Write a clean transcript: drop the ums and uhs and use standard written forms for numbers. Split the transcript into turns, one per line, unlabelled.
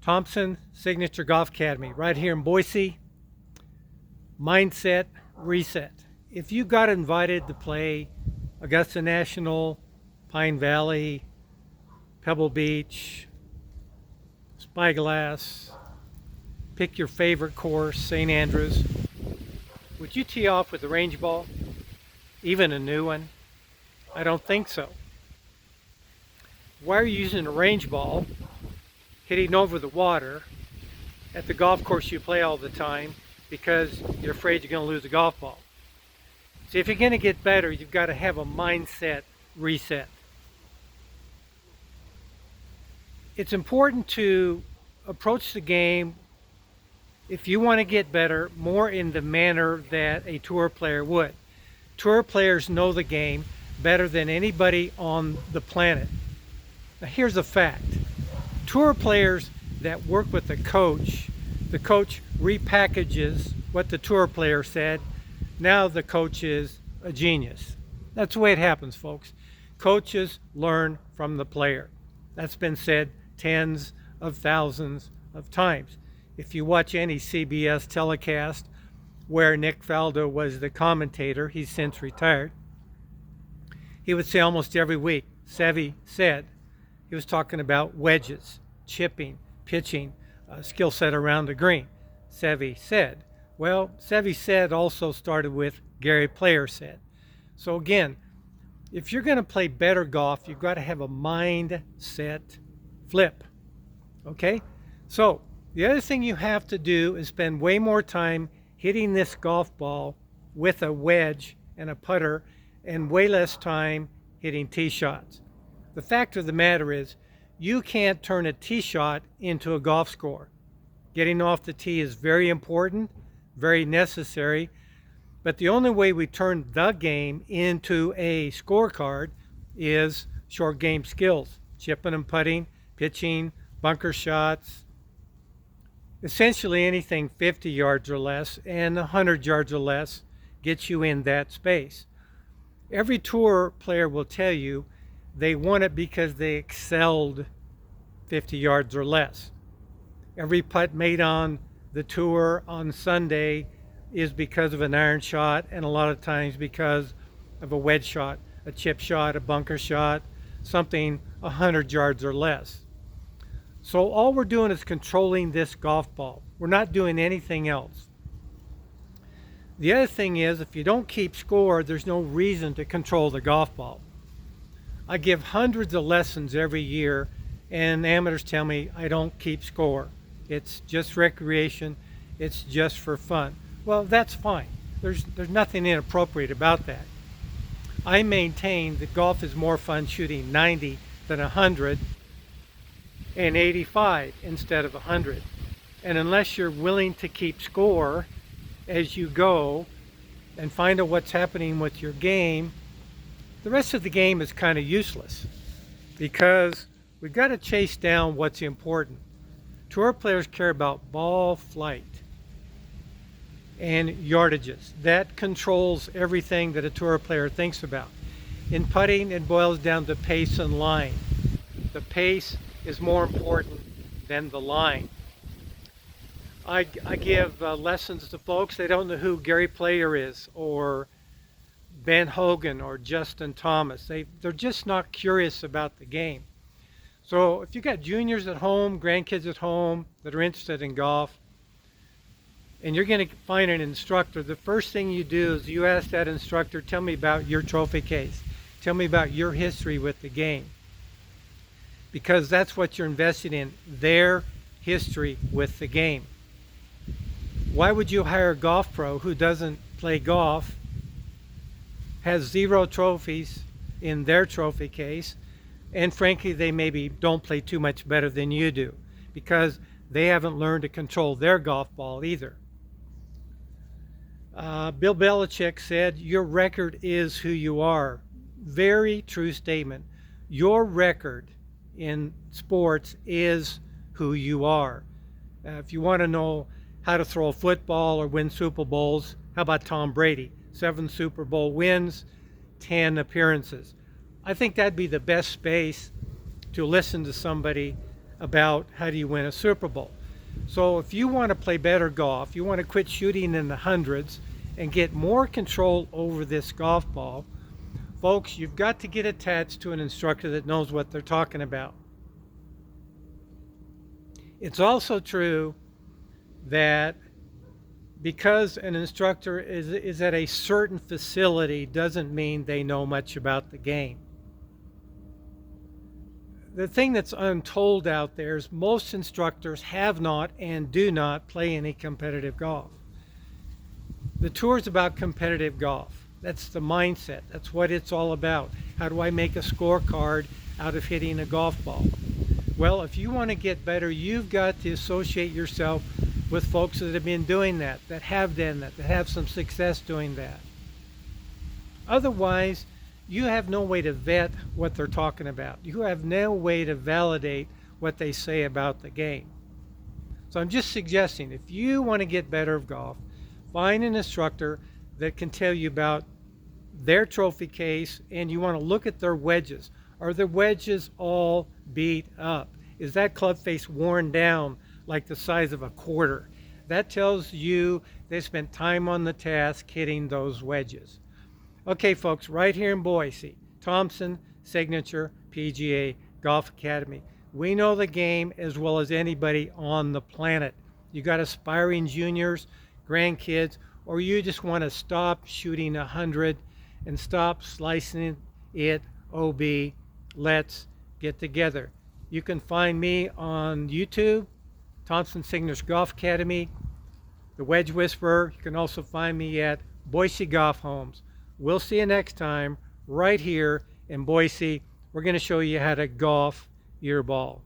Thompson Signature Golf Academy, right here in Boise. Mindset Reset. If you got invited to play Augusta National, Pine Valley, Pebble Beach, Spyglass, pick your favorite course, St. Andrews, would you tee off with a range ball? Even a new one? I don't think so. Why are you using a range ball hitting over the water at the golf course you play all the time because you're afraid you're going to lose a golf ball? See, if you're going to get better, you've got to have a mindset reset. It's important to approach the game, if you want to get better, more in the manner that a tour player would. Tour players know the game better than anybody on the planet. Now here's a fact. Tour players that work with the coach repackages what the tour player said. Now the coach is a genius. That's the way it happens, folks. Coaches learn from the player. That's been said tens of thousands of times. If you watch any CBS telecast where Nick Faldo was the commentator, he's since retired, he would say almost every week, Seve said, he was talking about wedges, chipping, pitching, skill set around the green. Seve said. Well, Seve said also started with Gary Player said. So again, if you're going to play better golf, you've got to have a mindset flip. Okay? So the other thing you have to do is spend way more time hitting this golf ball with a wedge and a putter and way less time hitting tee shots. The fact of the matter is, you can't turn a tee shot into a golf score. Getting off the tee is very important, very necessary, but the only way we turn the game into a scorecard is short game skills, chipping and putting, pitching, bunker shots, essentially anything 50 yards or less and 100 yards or less gets you in that space. Every tour player will tell you they won it because they excelled 50 yards or less. Every putt made on the tour on Sunday is because of an iron shot, and a lot of times because of a wedge shot, a chip shot, a bunker shot, something 100 yards or less. So all we're doing is controlling this golf ball. We're not doing anything else. The other thing is, if you don't keep score, there's no reason to control the golf ball. I give hundreds of lessons every year, and amateurs tell me I don't keep score. It's just recreation. It's just for fun. Well, that's fine. There's nothing inappropriate about that. I maintain that golf is more fun shooting 90 than 100 and 85 instead of 100. And unless you're willing to keep score as you go and find out what's happening with your game, the rest of the game is kind of useless because we've got to chase down what's important. Tour players care about ball flight and yardages. That controls everything that a tour player thinks about. In putting, it boils down to pace and line. The pace is more important than the line. I give lessons to folks. They don't know who Gary Player is or Ben Hogan or Justin Thomas. They're just not curious about the game. So if you've got juniors at home, grandkids at home that are interested in golf, and you're going to find an instructor, the first thing you do is you ask that instructor, tell me about your trophy case. Tell me about your history with the game. Because that's what you're invested in, their history with the game. Why would you hire a golf pro who doesn't play golf, has 0 trophies in their trophy case, and frankly, they maybe don't play too much better than you do because they haven't learned to control their golf ball either. Bill Belichick said, your record is who you are. Very true statement. Your record in sports is who you are. If you want to know how to throw a football or win Super Bowls, how about Tom Brady? 7 Super Bowl wins, 10 appearances. I think that'd be the best space to listen to somebody about how do you win a Super Bowl. So if you want to play better golf, you want to quit shooting in the hundreds and get more control over this golf ball, folks, you've got to get attached to an instructor that knows what they're talking about. It's also true that because an instructor is at a certain facility doesn't mean they know much about the game. The thing that's untold out there is most instructors have not and do not play any competitive golf. The tour is about competitive golf. That's the mindset. That's what it's all about. How do I make a scorecard out of hitting a golf ball? Well, if you want to get better, you've got to associate yourself with folks that have been doing that have done that have some success doing that. Otherwise, you have no way to vet what they're talking about. You have no way to validate what they say about the game. So I'm just suggesting, if you want to get better at golf, find an instructor that can tell you about their trophy case, and you want to look at their wedges. Are the wedges all beat up? Is that club face worn down like the size of a quarter? That tells you they spent time on the task hitting those wedges. Okay, folks, right here in Boise, Thompson Signature PGA Golf Academy. We know the game as well as anybody on the planet. You got aspiring juniors, grandkids, or you just want to stop shooting 100 and stop slicing it OB. Let's get together. You can find me on YouTube, Thompson Signature Golf Academy, The Wedge Whisperer. You can also find me at Boise Golf Homes. We'll see you next time right here in Boise. We're going to show you how to golf your ball.